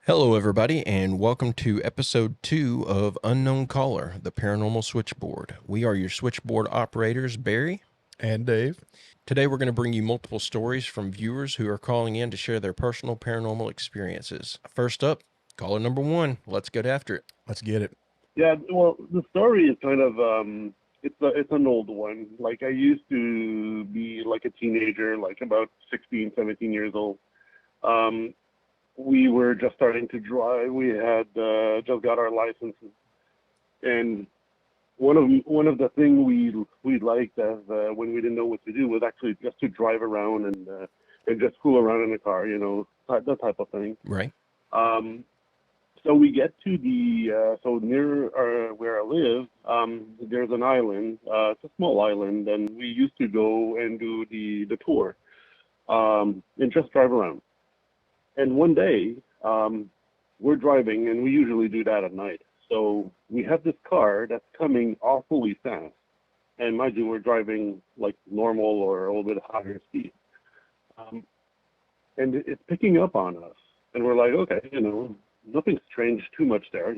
Hello, everybody, and welcome to episode 2 of Unknown Caller, the Paranormal Switchboard. We are your switchboard operators, Barry and Dave. Today, we're going to bring you multiple stories from viewers who are calling in to share their personal paranormal experiences. First up, caller number 1. Let's get after it. Let's get it. Yeah, well, the story is kind of it's an old one. Like I used to be like a teenager, like about 16, 17 years old. Um, we were just starting to drive. We had just got our licenses, and one of the things we liked as when we didn't know what to do was actually just to drive around and just fool around in the car, that type of thing. Right. Um, So we get to so near where I live, there's an island. It's a small island, and we used to go and do the tour, and just drive around. And one day, we're driving, and we usually do that at night. So we have this car that's coming awfully fast, and mind you, we're driving like normal or a little bit higher speed, um, and it's picking up on us, and we're like, okay, nothing strange too much there,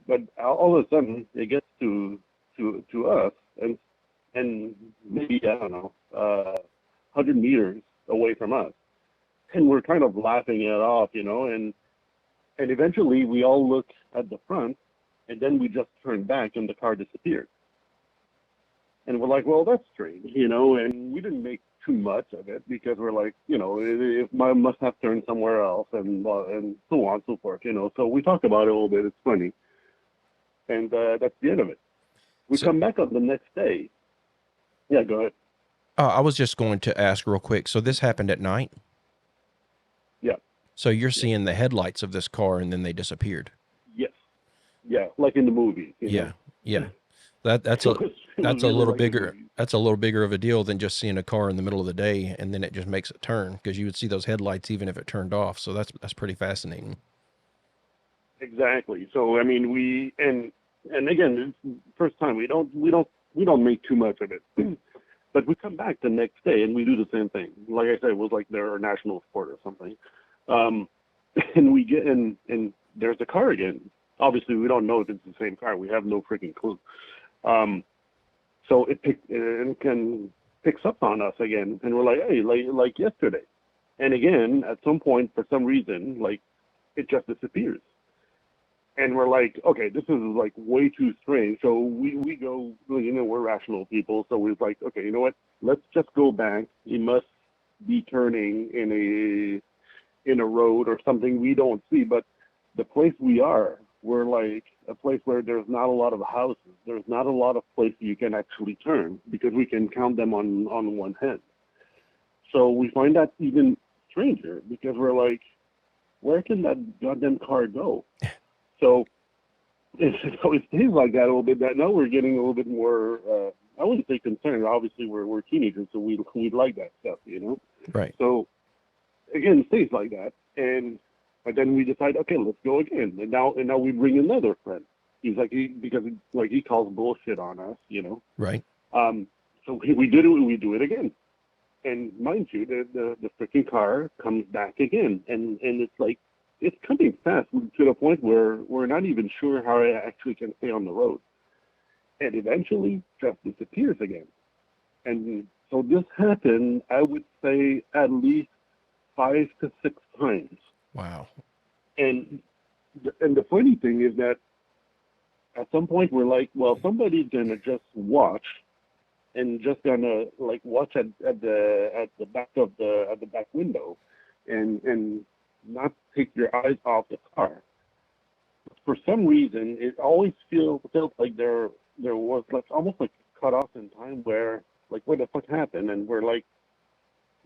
but all of a sudden it gets to us, and maybe I don't know, 100 meters away from us, and we're kind of laughing it off, and eventually we all look at the front, and then we just turn back and the car disappeared, and we're like, well, that's strange, and we didn't make too much of it because we're like, it must have turned somewhere else, and so on and so forth, So we talk about it a little bit. It's funny, and that's the end of it. We So, come back on the next day. Yeah, go ahead. I was just going to ask real quick. So this happened at night? Yeah, So you're yeah, seeing the headlights of this car and then they disappeared? yes, yeah, like in the movies, Yeah, yeah. That's It a was, it was that's a really little like in the bigger movies. that's a little bigger of a deal than just seeing a car in the middle of the day and then it just makes a turn, because you would see those headlights even if it turned off. So that's pretty fascinating. Exactly. So I mean, and again, it's the first time we don't make too much of it. But we come back the next day and we do the same thing. Like I said, it was like their national sport or something. Um, and we get in, and there's the car again. Obviously, we don't know if it's the same car. We have no freaking clue. Um, so picks up on us again, and we're like, hey, like yesterday. And again, at some point, for some reason, like it just disappears. And we're like, okay, this is like way too strange. So we go, well, we're rational people. So we're like, okay, you know what? Let's just go back. He must be turning in a road or something we don't see. But the place we're like a place where there's not a lot of houses. There's not a lot of places you can actually turn because we can count them on one hand. So we find that even stranger because we're like, where can that goddamn car go? So so it stays like that a little bit. That now we're getting a little bit more. I wouldn't say concerned. Obviously, we're teenagers, so we like that stuff. Right. So again, it stays like that, and but then we decide, okay, let's go again, and now we bring another friend. He's like because like he calls bullshit on us. Right. Um, so we did it. We do it again, and mind you, the freaking car comes back again, and it's like it's coming fast to the point where we're not even sure how it actually can stay on the road, and eventually just disappears again. And so this happened, I would say, at least 5 to 6 times. Wow. And and the funny thing is that at some point we're like, well, somebody's gonna just watch and just gonna like watch at the back of the back window, and not take your eyes off the car. For some reason, it always felt like there was like almost like cut off in time where like what the fuck happened, and we're like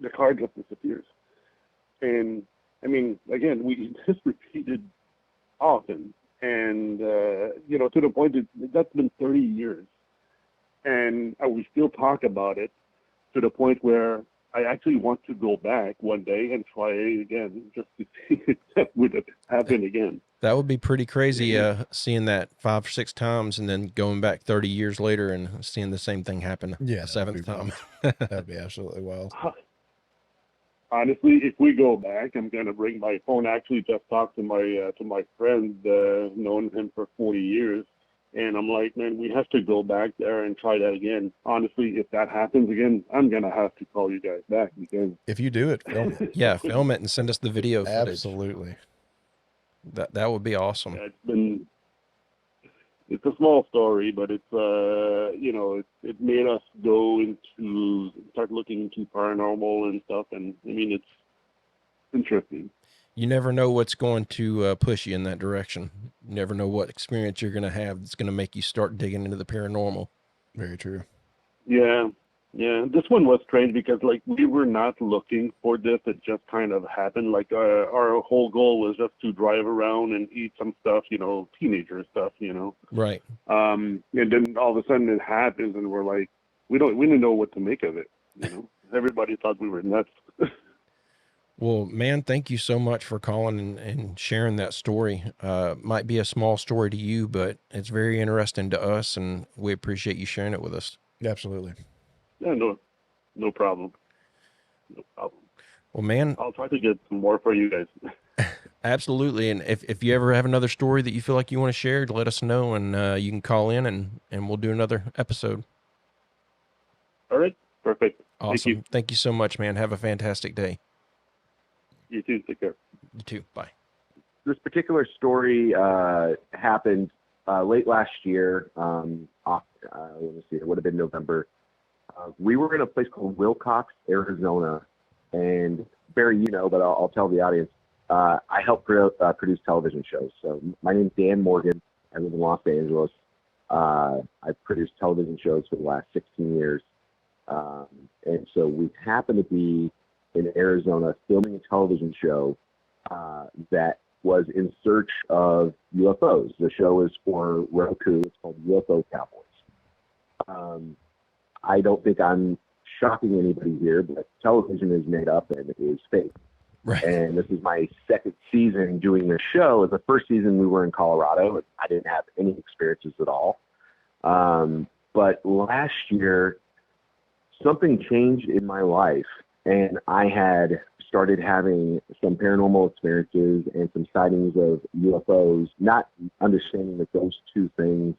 the car just disappears. And I mean, again, we just repeated often, and to the point that that's been 30 years, and we still talk about it to the point where I actually want to go back one day and try it again just to see if that would happen again. That would be pretty crazy, And seeing that 5 or 6 times and then going back 30 years later and seeing the same thing happen Yeah, a that would be seventh time. wild. That'd be absolutely wild. uh, honestly, if we go back, I'm gonna bring my phone. Actually, just talked to my friend, known him for 40 years, and I'm like, man, we have to go back there and try that again. Honestly, if that happens again, I'm gonna have to call you guys back because If you do it, film it. Yeah, film it and send us the video footage. Absolutely. That would be awesome. it's a small story, but it's it made us go into start looking into paranormal and stuff, and I mean it's interesting. You never know what's going to push you in that direction. You never know what experience you're going to have that's going to make you start digging into the paranormal. Very true. Yeah, yeah. This one was strange because like we were not looking for this; it just kind of happened. Like our whole goal was just to drive around and eat some stuff, teenager stuff, Right. And then all of a sudden it happens, and we're like, we didn't know what to make of it. Everybody thought we were nuts. Well, man, thank you so much for calling and sharing that story. Might be a small story to you, but it's very interesting to us, and we appreciate you sharing it with us. Absolutely. Yeah, no problem. No problem. Well, man, I'll try to get some more for you guys. absolutely. And if you ever have another story that you feel like you want to share, let us know, and you can call in, and we'll do another episode. All right, perfect. Awesome. Thank you so much, man. Have a fantastic day. You too. Take care. You too. Bye. This particular story happened late last year. Let me see, it would have been November. We were in a place called Wilcox, Arizona, and Barry, but I'll tell the audience. I help produce television shows. So my name's Dan Morgan. I live in Los Angeles. I've produced television shows for the last 16 years. And so we happen to be in Arizona filming a television show that was in search of UFOs. The show is for Roku. It's called UFO Cowboys. I don't think I'm shocking anybody here, but television is made up and it is fake. Right. And this is my second season doing this show. The first season we were in Colorado. I didn't have any experiences at all. But last year, something changed in my life, and I had started having some paranormal experiences and some sightings of UFOs, not understanding that those two things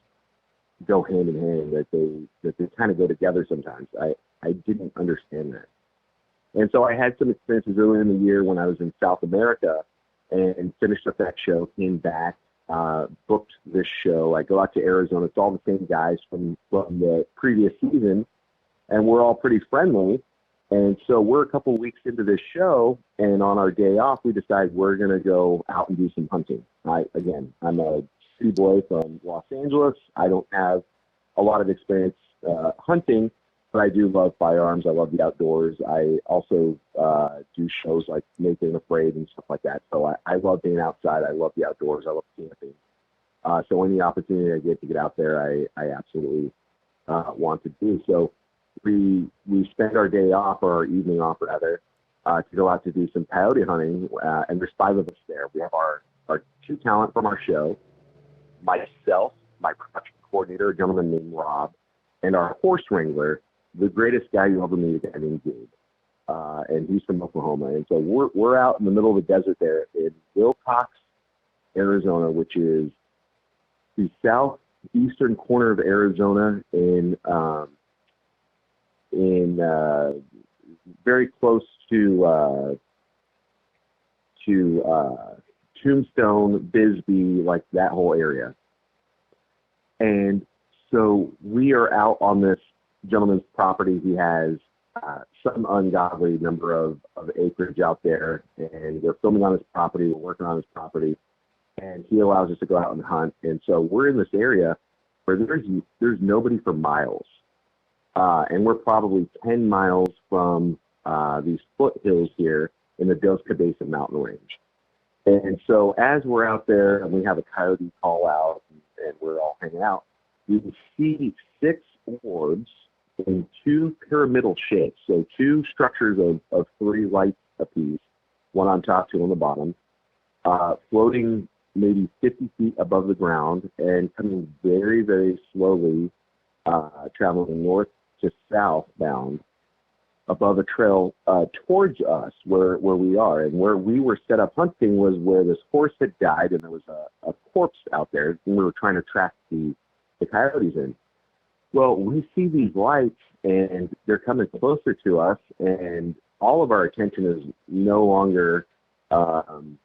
go hand in hand, that they kind of go together sometimes. I didn't understand that. And so I had some experiences earlier in the year when I was in South America and finished up that show, came back, booked this show. I go out to Arizona. It's all the same guys from the previous season, and we're all pretty friendly. And so we're a couple of weeks into this show, and on our day off, we decide we're going to go out and do some hunting. I'm a city boy from Los Angeles. I don't have a lot of experience hunting, but I do love firearms. I love the outdoors. I also do shows like Naked and Afraid and stuff like that. So I love being outside. I love the outdoors. I love camping. So any opportunity I get to get out there, I absolutely want to do. So we spend our day off, or our evening off rather, to go out to do some coyote hunting, and there's 5 of us there. We have our 2 talent from our show, myself, my production coordinator, a gentleman named Rob, and our horse wrangler, the greatest guy you ever meet, a guy named Gabe, and he's from Oklahoma. And so we're out in the middle of the desert there in Wilcox, Arizona, which is the southeastern corner of Arizona, in very close to Tombstone, Bisbee, like that whole area. And so we are out on this gentleman's property. He has some ungodly number of acreage out there, and we're filming on his property. We're working on his property, and he allows us to go out and hunt. And so we're in this area where there's nobody for miles. And we're probably 10 miles from these foothills here in the Dos Cabezas mountain range. And so as we're out there and we have a coyote call out and we're all hanging out, we see 6 orbs in 2 pyramidal shapes. So 2 structures of 3 lights apiece, one on top, 2 on the bottom, floating maybe 50 feet above the ground and coming very, very slowly, traveling north to south bound above a trail towards us where we are. And where we were set up hunting was where this horse had died, and there was a corpse out there, and we were trying to track the coyotes in. Well, we see these lights, and they're coming closer to us, and all of our attention is no longer on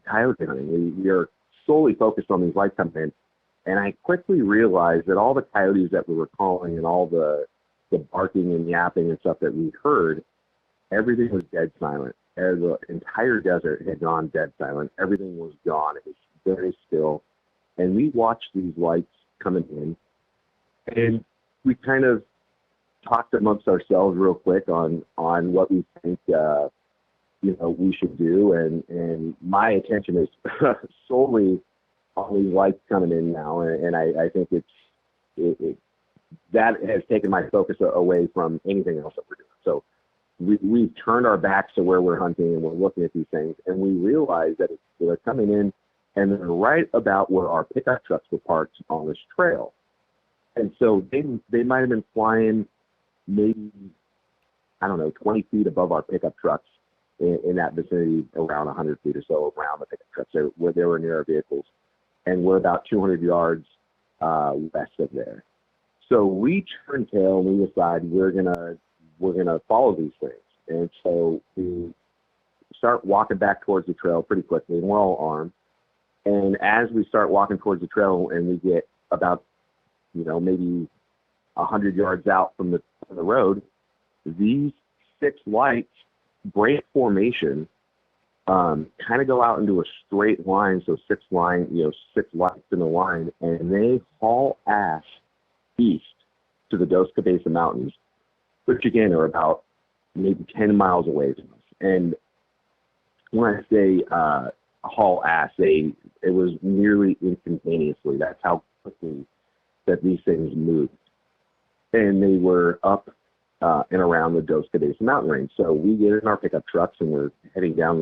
coyote hunting. We are solely focused on these lights coming in. And I quickly realized that all the coyotes that we were calling and all the barking and yapping and stuff that we heard, everything was dead silent. As the entire desert had gone dead silent. Everything was gone. It was very still. And we watched these lights coming in, and we kind of talked amongst ourselves real quick on what we think we should do. And my attention is solely on these lights coming in now, and I think that has taken my focus away from anything else that we're doing. So we've turned our backs to where we're hunting, and we're looking at these things, and we realize that they're coming in, and they're right about where our pickup trucks were parked on this trail. And so they might have been flying maybe, 20 feet above our pickup trucks in that vicinity, around 100 feet or so around the pickup trucks where they were near our vehicles. And we're about 200 yards west of there. So we turn tail and we decide we're gonna follow these things. And so we start walking back towards the trail pretty quickly, and we're all armed. And as we start walking towards the trail, and we get about maybe 100 yards out from the road, these 6 lights break formation. Kind of go out into a straight line, so 6 lights in a line, and they haul ass east to the Dos Cabeza Mountains, which again are about maybe 10 miles away from us. And when I say haul ass, it was nearly instantaneously. That's how quickly that these things moved. And they were up and around the Dos Cabeza mountain range. So we get in our pickup trucks, and we're heading down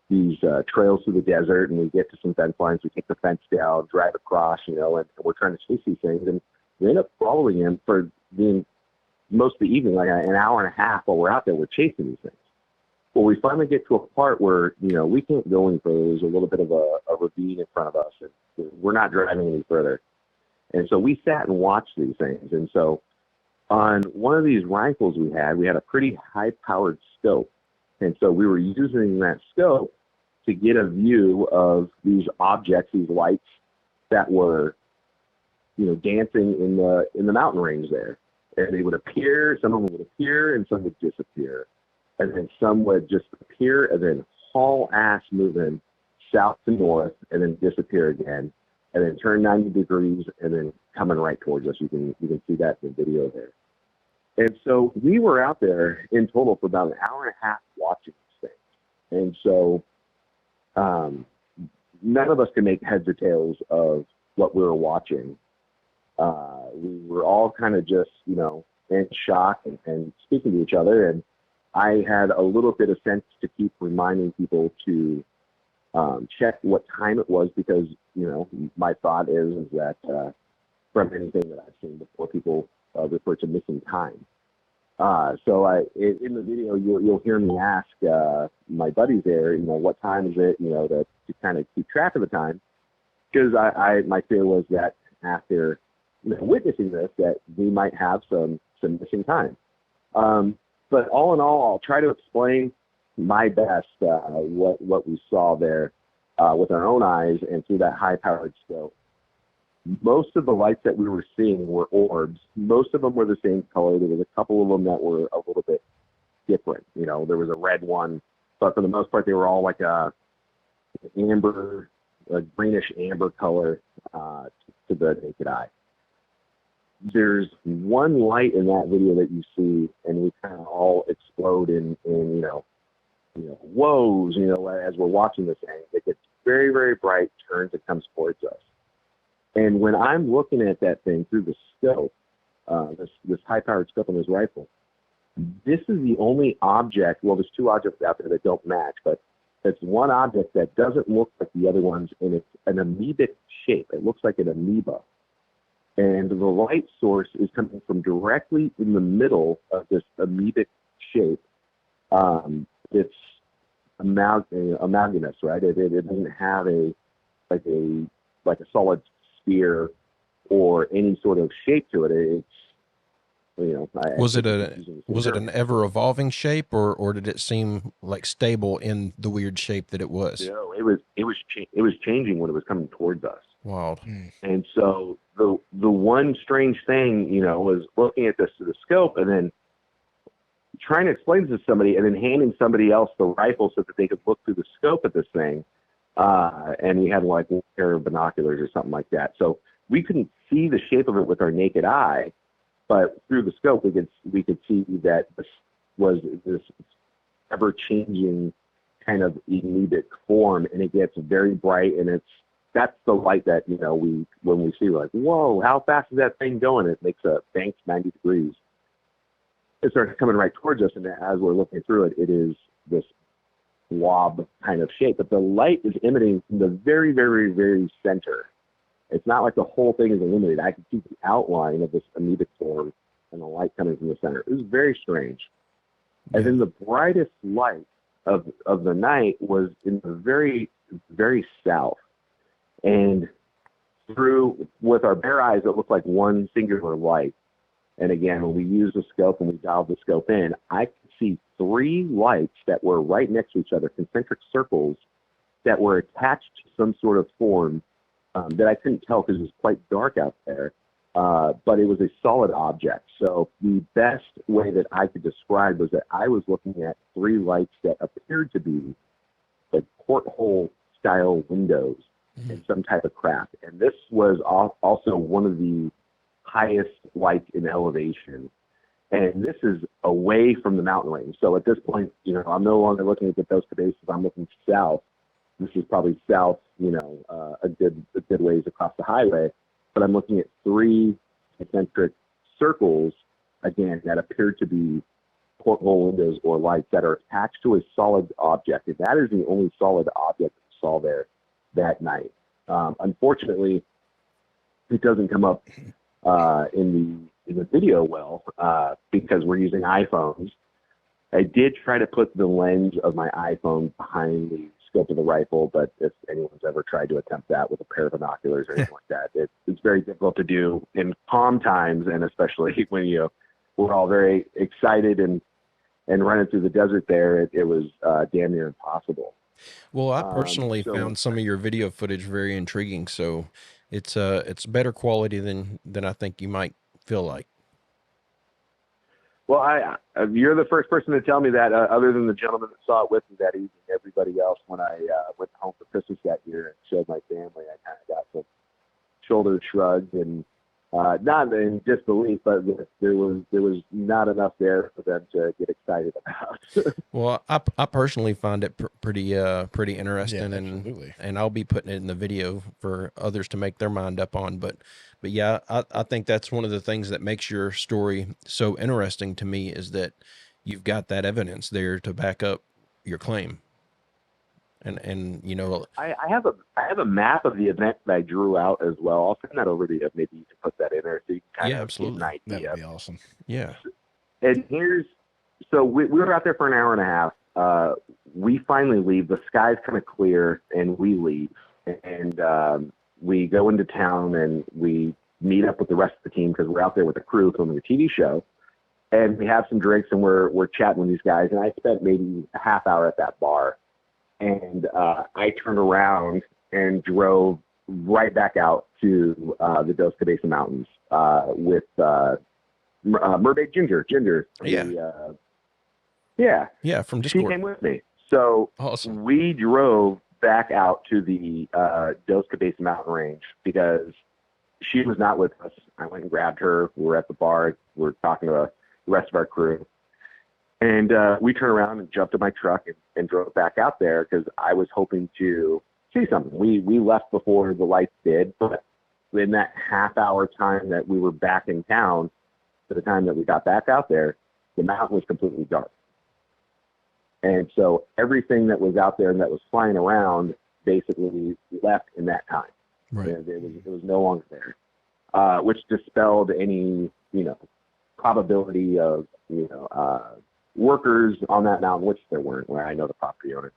these trails through the desert, and we get to some fence lines. We take the fence down, drive across, and we're trying to chase these things. And we end up following him for most of the evening, like an hour and a half while we're out there. We're chasing these things. Well, we finally get to a part where, we can't go any further. There's a little bit of a ravine in front of us, and we're not driving any further. And so we sat and watched these things. And so on one of these rifles we had a pretty high-powered scope. And so we were using that scope to get a view of these objects, these lights that were, dancing in the mountain range there. And they would appear, some of them would appear, and some would disappear. And then some would just appear and then haul ass moving south to north and then disappear again. And then turn 90 degrees and then coming right towards us. You can see that in the video there. And so we were out there in total for about an hour and a half watching these things. And so none of us could make heads or tails of what we were watching. We were all kind of just, in shock and speaking to each other. And I had a little bit of sense to keep reminding people to check what time it was, because, my thought is that from anything that I've seen before, people refer to missing time. So in the video, you'll hear me ask my buddies there, what time is it, to kind of keep track of the time, because my fear was that after witnessing this, that we might have some missing time. But all in all, I'll try to explain my best what we saw there with our own eyes and through that high-powered scope. Most of the lights that we were seeing were orbs. Most of them were the same color. There was a couple of them that were a little bit different. There was a red one, but for the most part, they were all like a greenish amber color to the naked eye. There's one light in that video that you see, and we kind of all explode in whoas, as we're watching this thing. It gets very, very bright, turns, and comes towards us. And when I'm looking at that thing through the scope, this high-powered scope on this rifle, this is the only object. Well, there's 2 objects out there that don't match, but it's one object that doesn't look like the other ones, and it's an amoebic shape. It looks like an amoeba. and the light source is coming from directly in the middle of this amoebic shape. It's amalgamous, right? It doesn't have like a solid sphere or any sort of shape to it. It's, you know, Was it an ever evolving shape, or did it seem like stable in the weird shape that it was? No, it was changing when it was coming towards us. Wild. And so the one strange thing, you know, was looking at this through the scope and then trying to explain this to somebody and then handing somebody else the rifle so that they could look through the scope at this thing. And we had like a pair of binoculars or something like that. So we couldn't see the shape of it with our naked eye, but through the scope we could see that this was this ever changing kind of amoebic form, and it gets very bright, and that's the light that, you know, when we see, we're like, whoa, how fast is that thing going? It makes a bank 90 degrees. It starts coming right towards us, and as we're looking through it, it is this blob kind of shape. But the light is emanating from the very, very, very center. It's not like the whole thing is illuminated. I can see the outline of this amoebic form and the light coming from the center. It was very strange. Yeah. And then the brightest light of the night was in the very, very south. And through, with our bare eyes, it looked like one singular light. And again, when we used the scope and we dialed the scope in, I could see 3 lights that were right next to each other, concentric circles that were attached to some sort of form that I couldn't tell because it was quite dark out there. But it was a solid object. So the best way that I could describe was that I was looking at 3 lights that appeared to be like porthole style windows in some type of craft. And this was also one of the highest lights in elevation. And this is away from the mountain range. So at this point, you know, I'm no longer looking at the Dos Cabezas. I'm looking south. This is probably south, you know, a good ways across the highway. But I'm looking at 3 concentric circles, again, that appear to be porthole windows or lights that are attached to a solid object. And that is the only solid object that we saw there that night. Unfortunately, it doesn't come up in the video well because we're using iPhones. I did try to put the lens of my iPhone behind the scope of the rifle, but if anyone's ever tried to attempt that with a pair of binoculars or anything like that, it's very difficult to do in calm times, and especially when we're all very excited and running through the desert there, it was damn near impossible. Well, I personally found some of your video footage very intriguing, so it's better quality than I think you might feel like. Well, you're the first person to tell me that, other than the gentleman that saw it with me that evening. Everybody else, when I went home for Christmas that year and showed my family, I kind of got some shoulder shrugs and not in disbelief, but there was not enough there for them to get excited about. Well, I personally find it pretty interesting, yeah, and I'll be putting it in the video for others to make their mind up on. But yeah, I think that's one of the things that makes your story so interesting to me, is that you've got that evidence there to back up your claim. And you know, I have a map of the event that I drew out as well. I'll send that over to you. Maybe you can put that in there so you can kind of absolutely. get an idea. That'd be awesome. Yeah. And so we were out there for an hour and a half. We finally leave. The sky's kind of clear, and we leave. And we go into town, and we meet up with the rest of the team because we're out there with the crew filming a TV show. And we have some drinks, and we're chatting with these guys. And I spent maybe a half hour at that bar. And I turned around and drove right back out to the Dos Cabezas Mountains with Mermaid Ginger. Yeah, from Discord. She came with me. So awesome. We drove back out to the Dos Cabezas mountain range because she was not with us. I went and grabbed her. We were at the bar. We were talking to the rest of our crew. And we turned around and jumped in my truck and drove back out there because I was hoping to see something. We left before the lights did, but in that half-hour time that we were back in town, to the time that we got back out there, the mountain was completely dark. And so everything that was out there and that was flying around basically left in that time. Right. And it was no longer there. which dispelled any, probability of, workers on that mountain, which there weren't, where I know the property owner,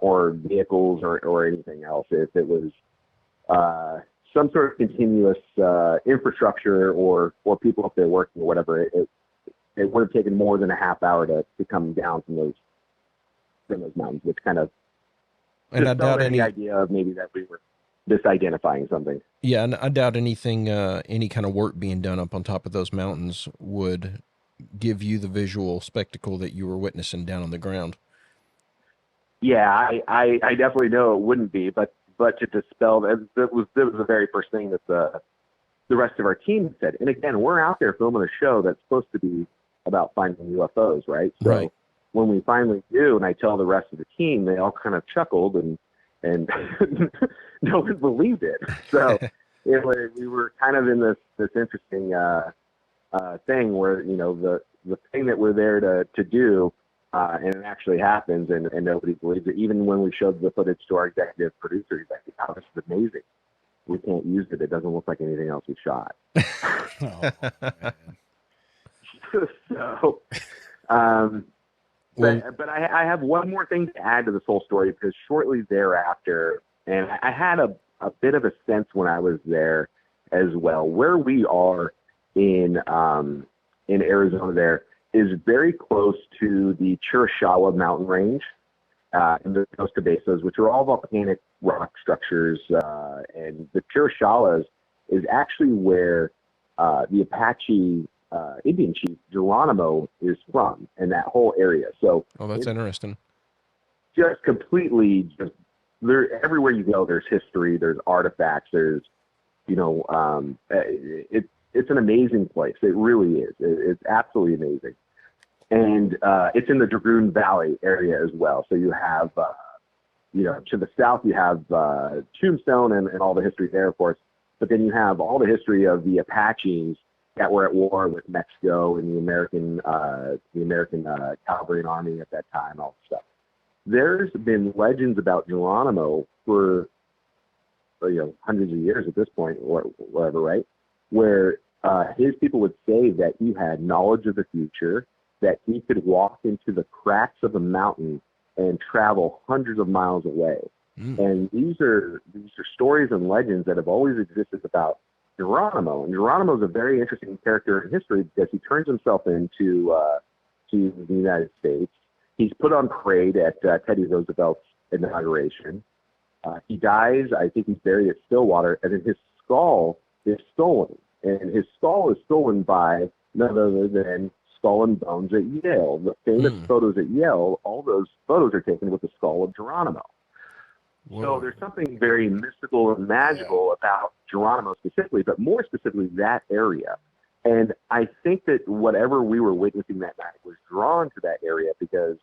or vehicles or anything else. If it was some sort of continuous infrastructure or people up there working or whatever, it would have taken more than a half hour to come down from those mountains, which kind of And I doubt any any idea of maybe that we were misidentifying something. Yeah, and I doubt anything, any kind of work being done up on top of those mountains would give you the visual spectacle that you were witnessing down on the ground. Yeah, I definitely know it wouldn't be, but to dispel that was the very first thing that the rest of our team said. And again, we're out there filming a show that's supposed to be about finding UFOs, right? So Right. when we finally do, and I tell the rest of the team, they all kind of chuckled and no one believed it. So we were kind of in this interesting thing where, the thing that we're there to do, and it actually happens, and nobody believes it. Even when we showed the footage to our executive producer, he's like, "Wow, this is amazing. We can't use it. It doesn't look like anything else we shot." Oh, man. So, Well, but I have one more thing to add to this whole story, because shortly thereafter, and I had a bit of a sense when I was there as well, where we are in Arizona there is very close to the Chiricahua mountain range and the Costa Mesas, which are all volcanic rock structures. And the Chiricahua is actually where the Apache Indian chief Geronimo is from, and that whole area. So that's interesting. just completely there. Everywhere you go, there's history, there's artifacts, there's it's an amazing place. It really is. It's absolutely amazing. And it's in the Dragoon Valley area as well. So you have to the south you have Tombstone and all the history there, of course, but then you have all the history of the Apaches that were at war with Mexico and the American cavalry and army at that time, all that stuff. There's been legends about Geronimo for hundreds of years at this point, or whatever, right? Where his people would say that he had knowledge of the future, that he could walk into the cracks of a mountain and travel hundreds of miles away. And these are stories and legends that have always existed about Geronimo. And Geronimo is a very interesting character in history because he turns himself into to the United States. He's put on parade at Teddy Roosevelt's inauguration. He dies. I think he's buried at Stillwater, and then his skull is stolen. And his skull is stolen by none other than Skull and Bones at Yale. The famous photos at Yale, all those photos are taken with the skull of Geronimo. Whoa. So there's something very mystical and magical about Geronimo specifically, but more specifically that area. And I think that whatever we were witnessing that night was drawn to that area because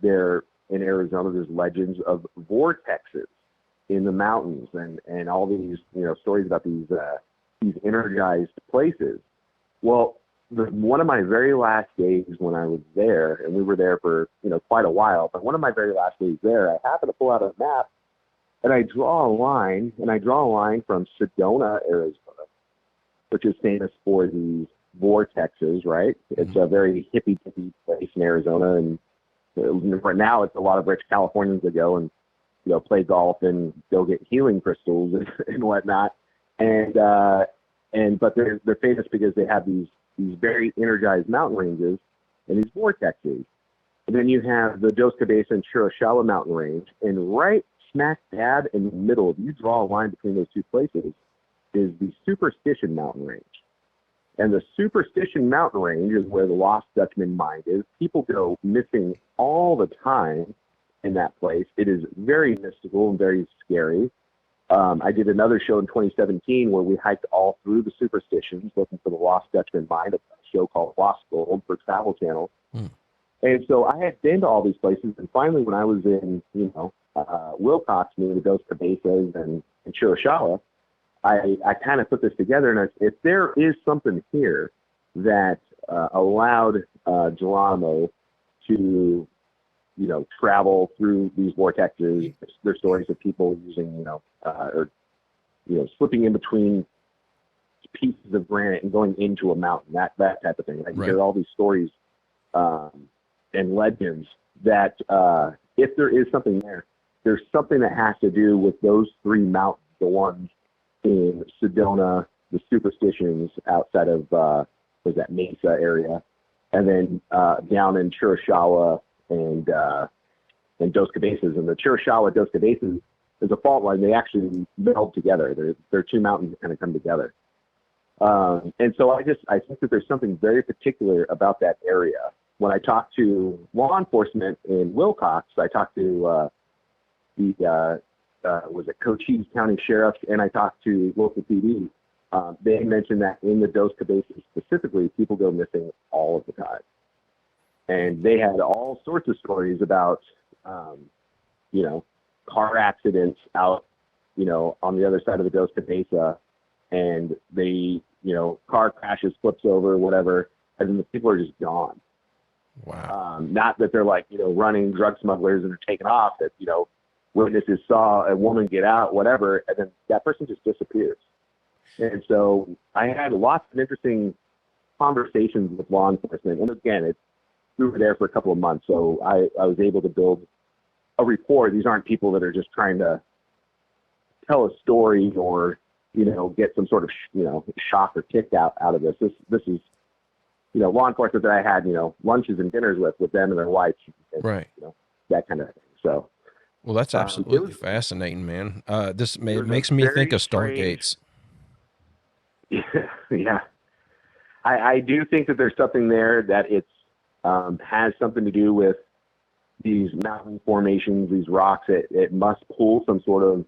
there in Arizona, there's legends of vortexes in the mountains and all these, stories about these energized places. Well, one of my very last days when I was there, and we were there for, quite a while, but one of my very last days there, I happened to pull out a map and I draw a line from Sedona, Arizona, which is famous for these vortexes, right? It's a very hippie place in Arizona, and right now it's a lot of rich Californians that go and play golf and go get healing crystals and whatnot, but they're famous because they have these very energized mountain ranges and these vortexes. And then you have the Dos Cabezas and Chiricahua mountain range, and right smack dab in the middle, if you draw a line between those two places, is the Superstition mountain range. And the Superstition mountain range is where the Lost Dutchman mine is. People go missing all the time in that place. It is very mystical and very scary. I did another show in 2017 where we hiked all through the Superstitions looking for the Lost Dutchman mine, a show called Lost Gold for Travel Channel. And so I had been to all these places, and finally when I was in, Wilcox near the Dos Cabezas and Chiricahua, I kind of put this together, and if there is something here that allowed Geronimo to, travel through these vortexes, there's stories of people using, slipping in between pieces of granite and going into a mountain, that type of thing. Like, you Right. hear all these stories and legends that if there is something there, there's something that has to do with those three mountains, the ones in Sedona, the Superstitions outside of was that Mesa area, and then down in Chiricahua and Dos Cabezas. And the Chiricahua Dos Cabezas is a fault line. They actually meld together. They're two mountains that kind of come together. And so I think that there's something very particular about that area. When I talk to law enforcement in Wilcox, I talked to was it Cochise County Sheriff, and I talked to local PD. They mentioned that in the Dos Cabezas specifically, people go missing all of the time. And they had all sorts of stories about, car accidents out, on the other side of the Dos Cabeza, and they, car crashes, flips over, whatever, and then the people are just gone. Wow. Not that they're like, running drug smugglers and are taking off, that, witnesses saw a woman get out, whatever, and then that person just disappears. And so I had lots of interesting conversations with law enforcement. And again, we were there for a couple of months, so I was able to build a rapport. These aren't people that are just trying to tell a story or, get some sort of, shock or kick out of this. This is, law enforcement that I had, lunches and dinners with them and their wives, and, Right. that kind of thing. So, Well, that's absolutely fascinating, man. This makes me think of Stargates. Yeah. I do think that there's something there that it's has something to do with these mountain formations, these rocks. It must pull some sort of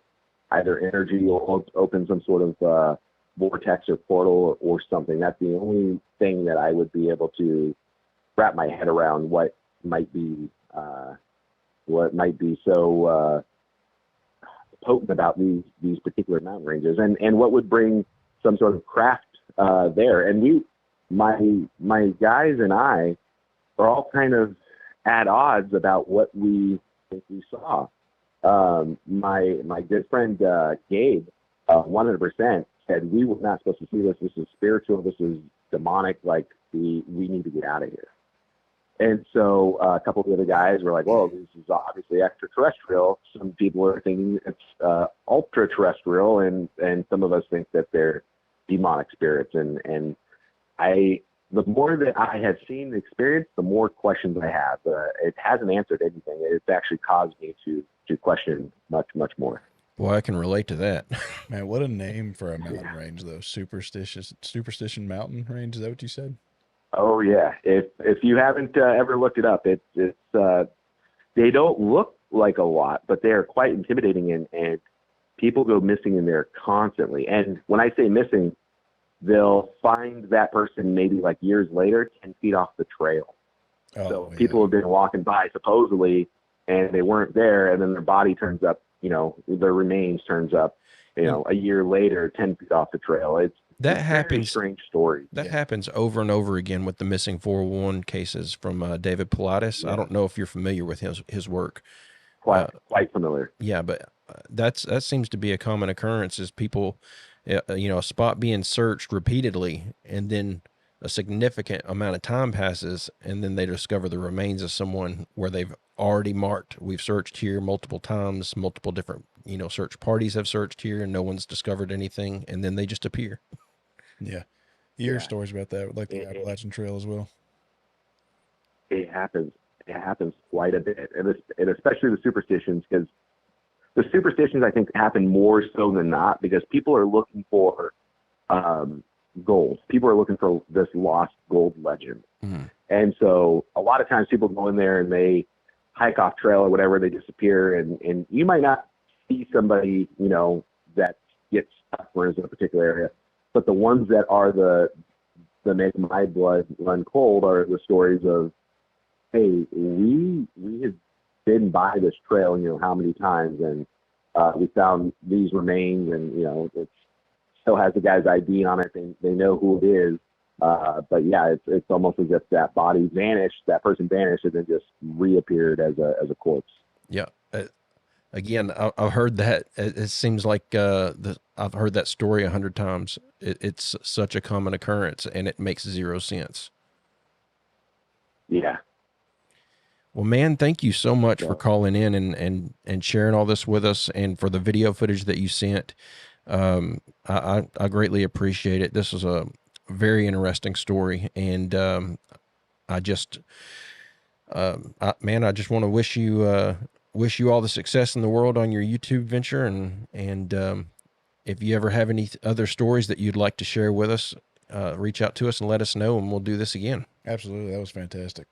either energy or open some sort of vortex or portal or something. That's the only thing that I would be able to wrap my head around what might be so potent about these particular mountain ranges, and what would bring some sort of craft there. And my guys and I are all kind of at odds about what we think we saw. My good friend Gabe, 100% said we were not supposed to see this. This is spiritual. This is demonic. Like we need to get out of here. And so a couple of the other guys were like, well, this is obviously extraterrestrial. Some people are thinking it's ultra terrestrial, and some of us think that they're demonic spirits. And the more that I have seen and experienced, the more questions I have. It hasn't answered anything. It's actually caused me to question much, much more. Boy, I can relate to that. Man, what a name for a mountain range, though. Superstition Mountain Range. Is that what you said? Oh yeah. If you haven't ever looked it up, it's they don't look like a lot, but they are quite intimidating, and people go missing in there constantly. And when I say missing, they'll find that person maybe like years later, 10 feet off the trail. Oh, So yeah. people have been walking by supposedly, and they weren't there, and then their body turns up, their remains turns up, a year later, 10 feet off the trail. It's That a very happens. strange story. That happens over and over again with the missing 401 cases from David Pilates. I don't know if you're familiar with his work. Quite familiar. Yeah, but that seems to be a common occurrence, is people, a spot being searched repeatedly, and then a significant amount of time passes, and then they discover the remains of someone where they've already marked, we've searched here multiple times, multiple different, search parties have searched here, and no one's discovered anything, and then they just appear. Yeah. You hear stories about that, like the Appalachian Trail as well. It happens. It happens quite a bit, and especially the superstitions, because the superstitions, I think, happen more so than not because people are looking for gold. People are looking for this lost gold legend. Mm-hmm. And so a lot of times people go in there and they hike off trail or whatever, they disappear, and you might not see somebody, that gets stuck in a particular area. But the ones that are the make my blood run cold are the stories of, hey, we have been by this trail, how many times, and we found these remains, and it still has the guy's ID on it. They know who it is, but yeah, it's almost as if that body vanished, that person vanished, and then just reappeared as a corpse. Yeah. Again, I've heard that. It seems like I've heard that story 100 times. It's such a common occurrence, and it makes zero sense. Yeah. Well, man, thank you so much for calling in and sharing all this with us, and for the video footage that you sent. I greatly appreciate it. This was a very interesting story, and I just, man, I just want to wish you all the success in the world on your YouTube venture, and if you ever have any other stories that you'd like to share with us, reach out to us and let us know, and we'll do this again. Absolutely. That was fantastic.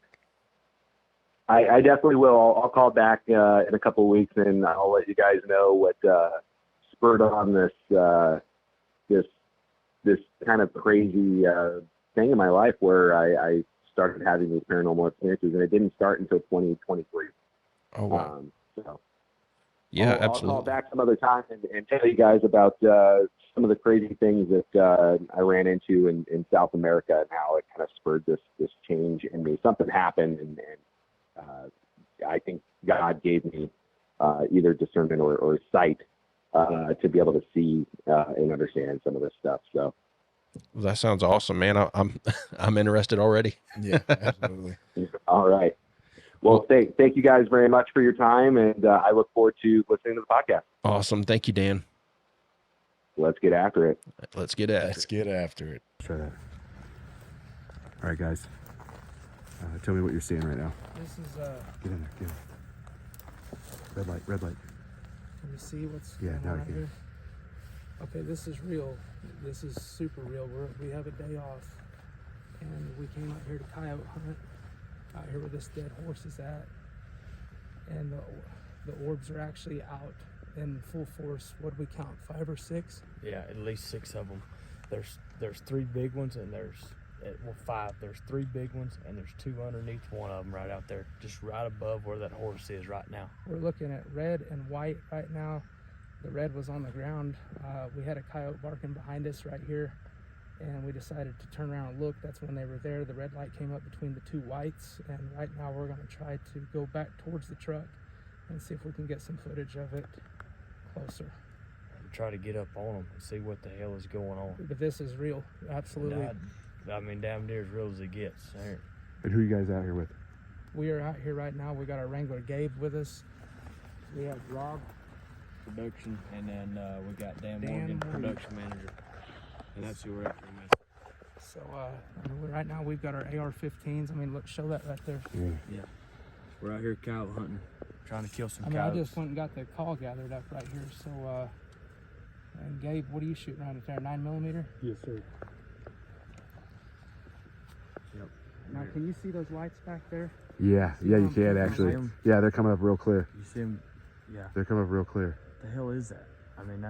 I definitely will. I'll call back in a couple of weeks, and I'll let you guys know what spurred on this kind of crazy thing in my life where I started having these paranormal experiences, and it didn't start until 2023. Oh, wow. So Yeah, I'll absolutely. call back some other time and tell you guys about some of the crazy things that I ran into in South America, and how it kind of spurred this change in me. Something happened, and I think God gave me either discernment or sight to be able to see and understand some of this stuff. So Well, that sounds awesome, man. I'm interested already. Yeah, absolutely. all right. Well, thank you guys very much for your time, and I look forward to listening to the podcast. Awesome. Thank you, Dan. Let's get after it. Let's get at Let's it. get after it. Try that. All right, guys. Tell me what you're seeing right now. This is Get in there. Get in. Red light. Red light. can you see what's Yeah, going now on I out can. here? Okay, this is real. This is super real. We have a day off, and we came out here to coyote hunt. Out here where this dead horse is at, and the orbs are actually out in full force. What do we count? 5 or 6? Yeah, at least 6 of them. There's 3 big ones, and there's 5. There's 3 big ones, and there's 2 underneath one of them right out there, just right above where that horse is right now. We're looking at red and white right now. The red was on the ground. We had a coyote barking behind us right here, and we decided to turn around and look. That's when they were there. The red light came up between the 2 whites, and right now we're going to try to go back towards the truck and see if we can get some footage of it closer. And try to get up on them and see what the hell is going on. But this is real, absolutely. I mean, damn near as real as it gets. And who you guys out here with? We are out here right now. We got our wrangler Gabe with us. We have Rob, Production, and then we got Dan Dan Morgan, Morgan. production manager, and that's who we're out here with. So right now we've got our AR-15s. I mean, look, show that right there. Yeah, we're out here coyote hunting, trying to kill some I mean, coyotes. I just went and got the call gathered up right here. So, and Gabe, what are you shooting around it there? 9mm? Yes, sir. Yep. Now, can you see those lights back there? Yeah, See yeah, you them? can See actually. them? Yeah, they're coming up real clear. You see him? Yeah. They're coming up real clear. The hell is that? I mean,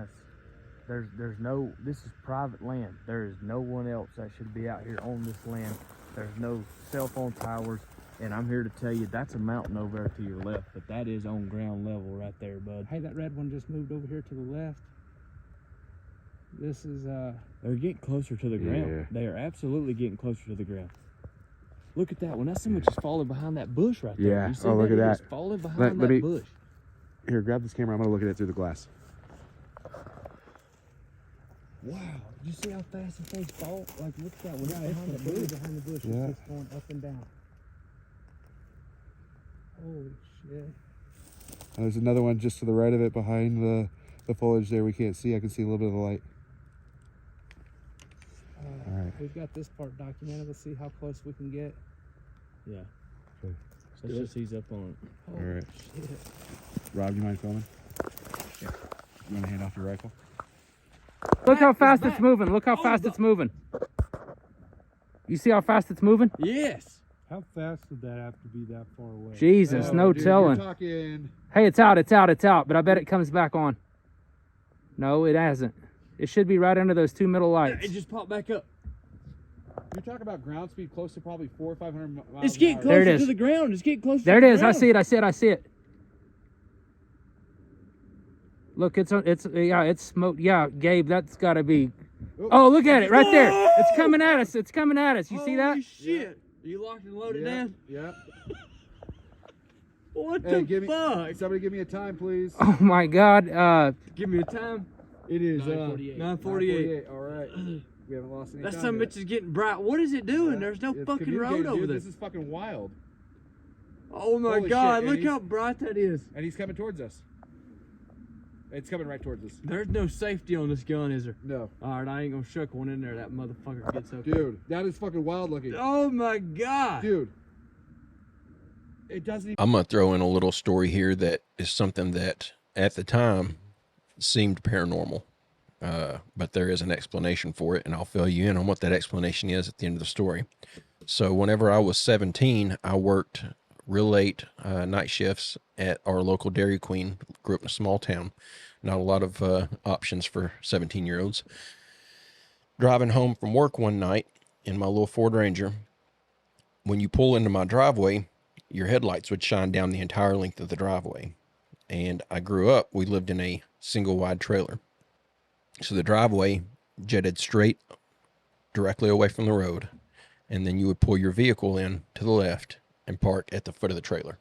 there's no, this is private land. There is no one else that should be out here on this land. There's no cell phone towers, and I'm here to tell you that's a mountain over there to your left, but that is on ground level right there, bud. Hey, that red one just moved over here to the left. This is They're getting closer to the ground. Yeah. They are absolutely getting closer to the ground. Look at that one. That's someone just falling behind that bush right there. Yeah. You see Oh, look at He that. just falling behind Let that me- bush. Here, grab this camera. I'm gonna look at it through the glass. Wow. You see how fast the things fall? Like, look at that one. yeah, It's it's behind the completely bush. behind the bush. Yeah. It's just going up and down. Holy shit! There's another one just to the right of it, behind the foliage there. We can't see. I can see a little bit of the light. All right. We've got this part documented. Let's see how close we can get. Yeah. Okay. So it's just he's up on it. Holy right. shit! Rob, you mind filming? Yeah. You want to hand off your rifle? Look how fast it's moving. Look how fast it's moving. You see how fast it's moving? Yes. How fast would that have to be that far away? Jesus, no telling. Talking. Hey, it's out, but I bet it comes back on. No, it hasn't. It should be right under those 2 middle lights. It just popped back up. You're talking about ground speed close to probably 400 or 500 miles. It's getting There it closer is. to the ground. It's getting closer There it to the is. ground. I see it. Look, it's smoke. Yeah, Gabe, that's got to be. Oh, look at it right there. It's coming at us. You see that? Holy shit. Are you locked and loaded down? Yeah. What Hey, the fuck? Somebody give me a time, please. Oh my God. Give me a time. It is 9:48. 9:48. All right. We haven't lost any That time son of a yet. bitch is getting bright. What is it doing? There's no It's fucking road communicating, over dude. there. This is fucking wild. Oh my Holy God! shit, and Look he's- how bright that is. And he's coming towards us. It's coming right towards us. There's no safety on this gun, is there? No. All right, I ain't gonna shuck one in there. That motherfucker gets up. Dude, that is fucking wild looking. Oh my God. Dude. It doesn't even... I'm going to throw in a little story here that is something that at the time seemed paranormal. But there is an explanation for it, and I'll fill you in on what that explanation is at the end of the story. So whenever I was 17, I worked real late night shifts at our local Dairy Queen. Grew up in a small town. Not a lot of options for 17-year-olds. Driving home from work one night in my little Ford Ranger, when you pull into my driveway, your headlights would shine down the entire length of the driveway. And I grew up, we lived in a single wide trailer. So the driveway jetted straight directly away from the road. And then you would pull your vehicle in to the left and park at the foot of the trailer.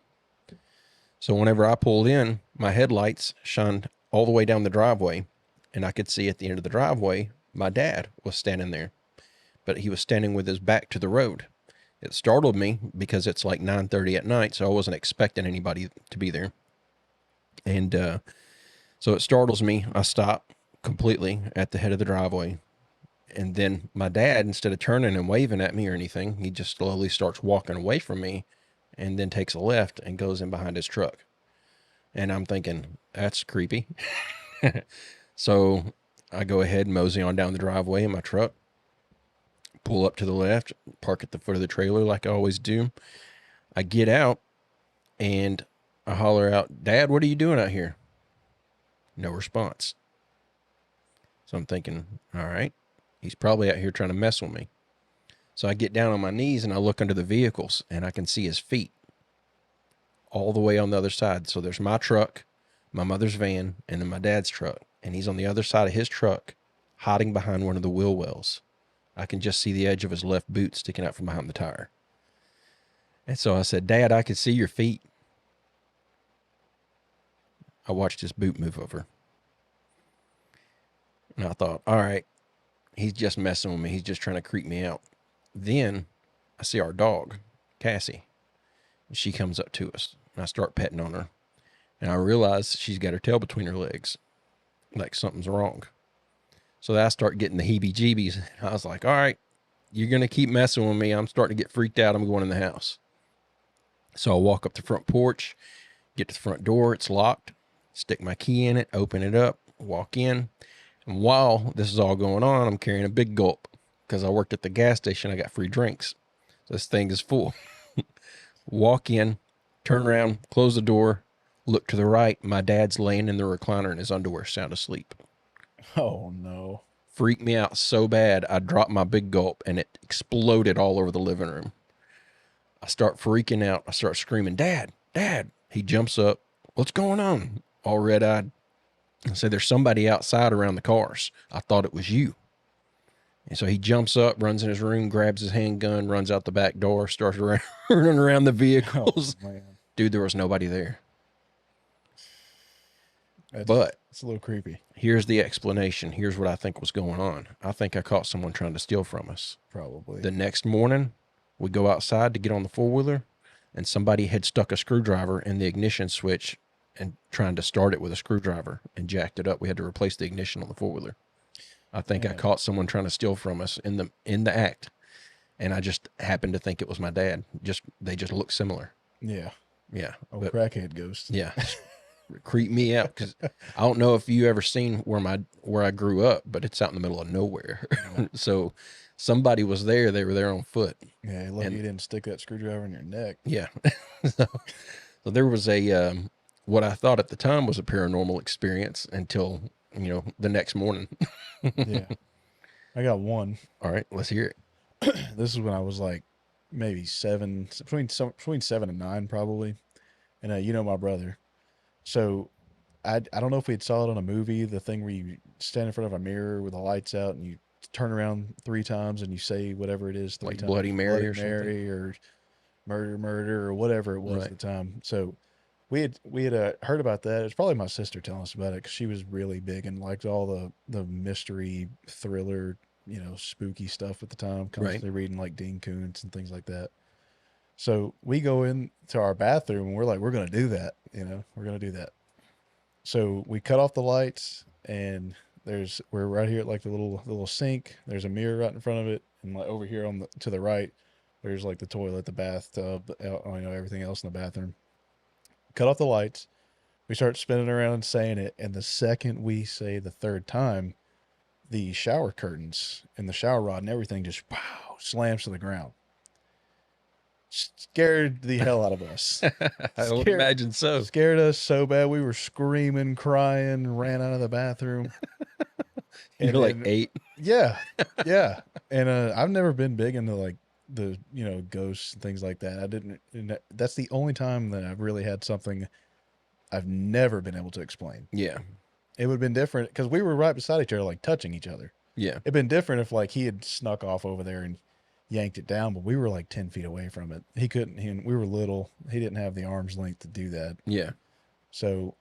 So whenever I pulled in, my headlights shined all the way down the driveway, and I could see at the end of the driveway, my dad was standing there, but he was standing with his back to the road. It startled me because it's like 9:30 at night, so I wasn't expecting anybody to be there. And so it startles me. I stop completely at the head of the driveway. And then my dad, instead of turning and waving at me or anything, he just slowly starts walking away from me and then takes a left and goes in behind his truck. And I'm thinking, that's creepy. So I go ahead and mosey on down the driveway in my truck, pull up to the left, park at the foot of the trailer like I always do. I get out and I holler out, "Dad, what are you doing out here?" No response. So I'm thinking, all right, he's probably out here trying to mess with me. So I get down on my knees and I look under the vehicles and I can see his feet all the way on the other side. So there's my truck, my mother's van, and then my dad's truck. And he's on the other side of his truck, hiding behind one of the wheel wells. I can just see the edge of his left boot sticking out from behind the tire. And so I said, "Dad, I can see your feet." I watched his boot move over. And I thought, all right, he's just messing with me. He's just trying to creep me out. Then I see our dog, Cassie. And she comes up to us. And I start petting on her. And I realize she's got her tail between her legs. Like something's wrong. So I start getting the heebie-jeebies. I was like, all right, you're going to keep messing with me. I'm starting to get freaked out. I'm going in the house. So I walk up the front porch, get to the front door. It's locked. Stick my key in it, open it up, walk in. And while this is all going on, I'm carrying a big gulp because I worked at the gas station. I got free drinks. So this thing is full. Walk in, turn around, close the door, look to the right. My dad's laying in the recliner in his underwear, sound asleep. Oh, no. Freaked me out so bad, I dropped my big gulp and it exploded all over the living room. I start freaking out. I start screaming, "Dad, Dad." He jumps up. "What's going on?" All red-eyed. I said, "There's somebody outside around the cars. I thought it was you." And so he jumps up, runs in his room, grabs his handgun, runs out the back door, starts running around the vehicles. Oh, man. Dude, there was nobody there. It's But a little creepy. here's the explanation. Here's what I think was going on. I think I caught someone trying to steal from us. Probably. The next morning, we go outside to get on the four-wheeler, and somebody had stuck a screwdriver in the ignition switch and trying to start it with a screwdriver and jacked it up. We had to replace the ignition on the four-wheeler. I think I Man. caught someone trying to steal from us in the act, and I just happened to think it was my dad. They just look similar. Yeah. Yeah. Oh, But, crackhead ghost. yeah. Creep me out because I don't know if you ever seen where I grew up, but it's out in the middle of nowhere. So somebody was there. They were there on foot. Yeah, lucky you didn't stick that screwdriver in your neck. Yeah. So there was a what I thought at the time was a paranormal experience until the next morning. Yeah. I got one. All right, let's hear it. This is when I was like maybe between 7 and 9 probably. And my brother. So I don't know if we had saw it on a movie, the thing where you stand in front of a mirror with the lights out and you turn around 3 times and you say whatever it is 3 Like times. Bloody Mary or Bloody Mary or murder or whatever it was Right. at the time. So we had heard about that. It was probably my sister telling us about it because she was really big and liked all the mystery thriller, spooky stuff at the time. Right. Constantly reading like Dean Koontz and things like that. So we go into our bathroom and we're like, we're gonna do that. We're gonna do that. So we cut off the lights and we're right here at like the little sink. There's a mirror right in front of it, and like over here to the right, there's like the toilet, the bathtub, everything else in the bathroom. Cut off the lights. We start spinning around and saying it, and the second we say the third time, the shower curtains and the shower rod and everything just slams to the ground. Scared the hell out of us. I would imagine so. Scared us so bad we were screaming, crying, ran out of the bathroom. You're like 8. Yeah, yeah. And I've never been big into like the ghosts and things like that. I didn't. That's the only time that I've really had something I've never been able to explain. Yeah, it would have been different because we were right beside each other, like touching each other. Yeah, it'd been different if like he had snuck off over there and yanked it down, but we were like 10 feet away from it. He couldn't. We were little. He didn't have the arm's length to do that. Yeah. So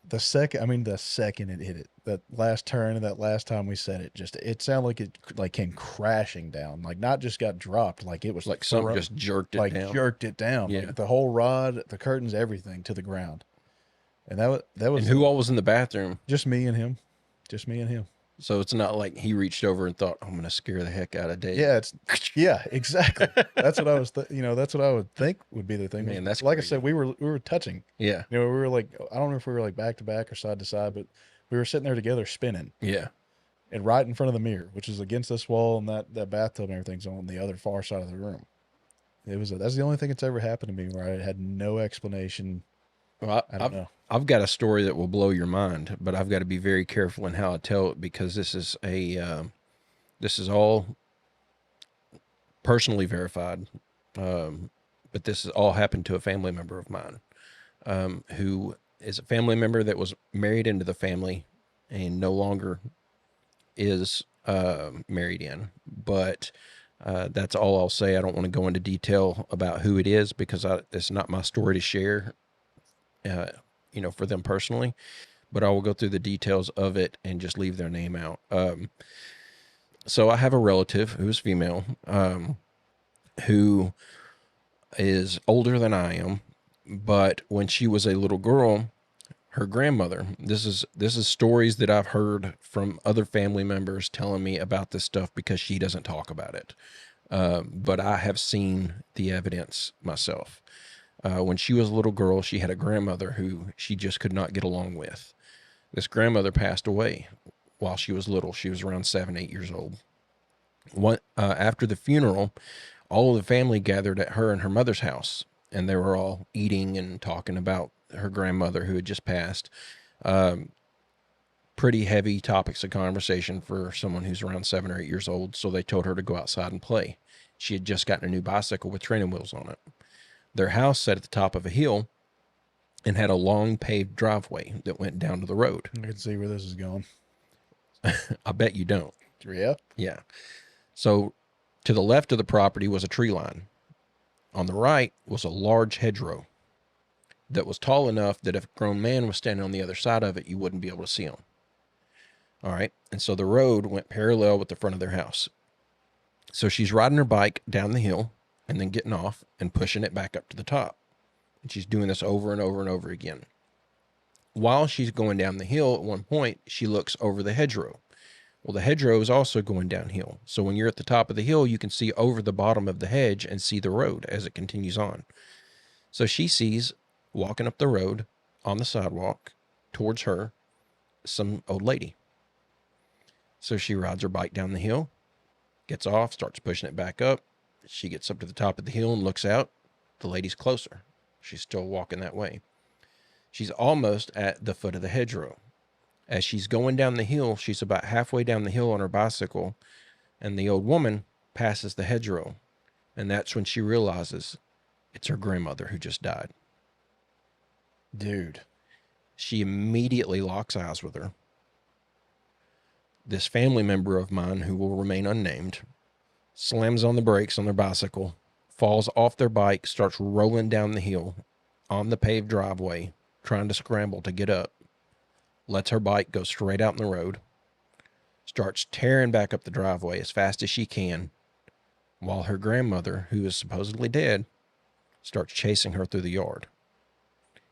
the second it hit it, that last turn and that last time we said it, it sounded like it like came crashing down, like not just got dropped, like it was like something just jerked it down. Jerked it down. Yeah. Like the whole rod, the curtains, everything to the ground. And that was. And who all was in the bathroom? Just me and him. Just me and him. So it's not like he reached over and thought, "I'm going to scare the heck out of Dave." Yeah, exactly. That's what I was. That's what I would think would be the thing. Man, that's like crazy. I said, we were touching. Yeah. We were like, I don't know if we were like back to back or side to side, but we were sitting there together spinning. Yeah. And right in front of the mirror, which is against this wall, and that bathtub and everything's on the other far side of the room. That's the only thing that's ever happened to me where I had no explanation. Well, I don't know. I've got a story that will blow your mind, but I've got to be very careful in how I tell it because this is all personally verified. But this has all happened to a family member of mine, who is a family member that was married into the family and no longer is married in. But that's all I'll say. I don't want to go into detail about who it is because it's not my story to share. For them personally, but I will go through the details of it and just leave their name out. So I have a relative who is female, who is older than I am, but when she was a little girl, her grandmother, this is stories that I've heard from other family members telling me about this stuff because she doesn't talk about it. But I have seen the evidence myself. When she was a little girl, she had a grandmother who she just could not get along with. This grandmother passed away while she was little. She was around 7, 8 years old. After the funeral, all of the family gathered at her and her mother's house, and they were all eating and talking about her grandmother who had just passed. Pretty heavy topics of conversation for someone who's around 7 or 8 years old, so they told her to go outside and play. She had just gotten a new bicycle with training wheels on it. Their house sat at the top of a hill and had a long paved driveway that went down to the road. I can see where this is going. I bet you don't. Yeah? Yeah. So to the left of the property was a tree line. On the right was a large hedgerow that was tall enough that if a grown man was standing on the other side of it, you wouldn't be able to see him. All right. And so the road went parallel with the front of their house. So she's riding her bike down the hill and then getting off and pushing it back up to the top. And she's doing this over and over and over again. While she's going down the hill, at one point, she looks over the hedgerow. Well, the hedgerow is also going downhill. So when you're at the top of the hill, you can see over the bottom of the hedge and see the road as it continues on. So she sees, walking up the road on the sidewalk towards her, some old lady. So she rides her bike down the hill, gets off, starts pushing it back up. She gets up to the top of the hill and looks out. The lady's closer. She's still walking that way. She's almost at the foot of the hedgerow. As she's going down the hill, she's about halfway down the hill on her bicycle, and the old woman passes the hedgerow. And that's when she realizes it's her grandmother who just died. Dude. She immediately locks eyes with her. This family member of mine, who will remain unnamed, slams on the brakes on their bicycle, falls off their bike, starts rolling down the hill on the paved driveway trying to scramble to get up, lets her bike go straight out in the road, starts tearing back up the driveway as fast as she can, while her grandmother, who is supposedly dead, starts chasing her through the yard.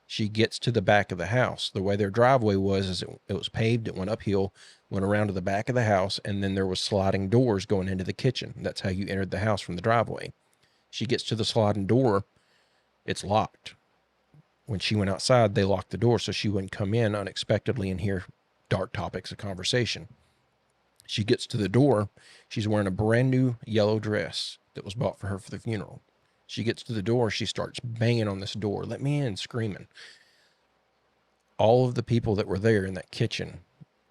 She gets to the back of the house. The way their driveway was is it was paved, it went uphill, went around to the back of the house, and then there was sliding doors going into the kitchen. That's how you entered the house from the driveway. She gets to the sliding door, it's locked. When she went outside, they locked the door so she wouldn't come in unexpectedly and hear dark topics of conversation. She gets to the door. She's wearing a brand new yellow dress that was bought for her for the funeral. She gets to the door. She starts banging on this door. Let me in, screaming. All of the people that were there in that kitchen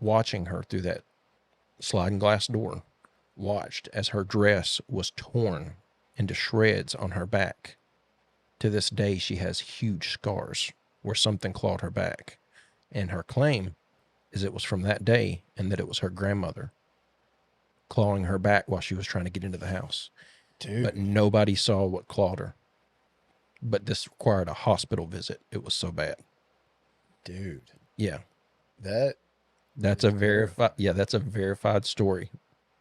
watching her through that sliding glass door watched as her dress was torn into shreds on her back. To this day, she has huge scars where something clawed her back. And her claim is it was from that day and that it was her grandmother clawing her back while she was trying to get into the house. Dude. But nobody saw what clawed her. But this required a hospital visit. It was so bad. Dude. Yeah. That's a verified, that's a verified story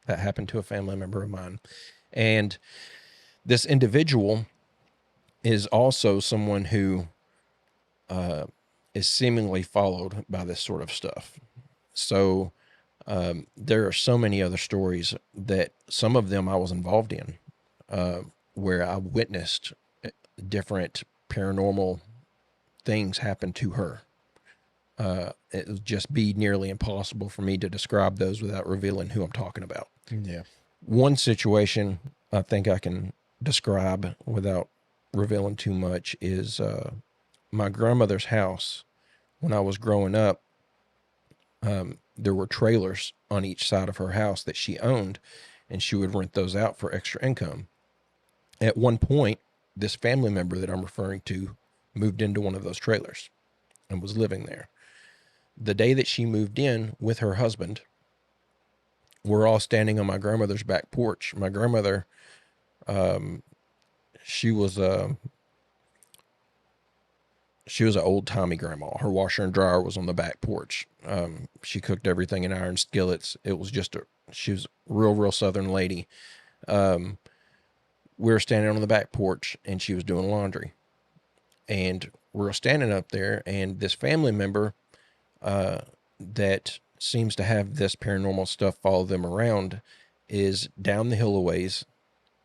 that happened to a family member of mine. And this individual is also someone who is seemingly followed by this sort of stuff. So there are so many other stories that some of them I was involved in, where I witnessed different paranormal things happen to her. It would just be nearly impossible for me to describe those without revealing who I'm talking about. Yeah. One situation I think I can describe without revealing too much is my grandmother's house. When I was growing up, there were trailers on each side of her house that she owned, and she would rent those out for extra income. At one point, this family member that I'm referring to moved into one of those trailers and was living there. The day that she moved in with her husband, we're all standing on my grandmother's back porch. My grandmother, she was an old-timey grandma. Her washer and dryer was on the back porch. She cooked everything in iron skillets. It was she was a real Southern lady. We were standing on the back porch, and she was doing laundry. And we're standing up there, and this family member that seems to have this paranormal stuff follow them around is down the hill a ways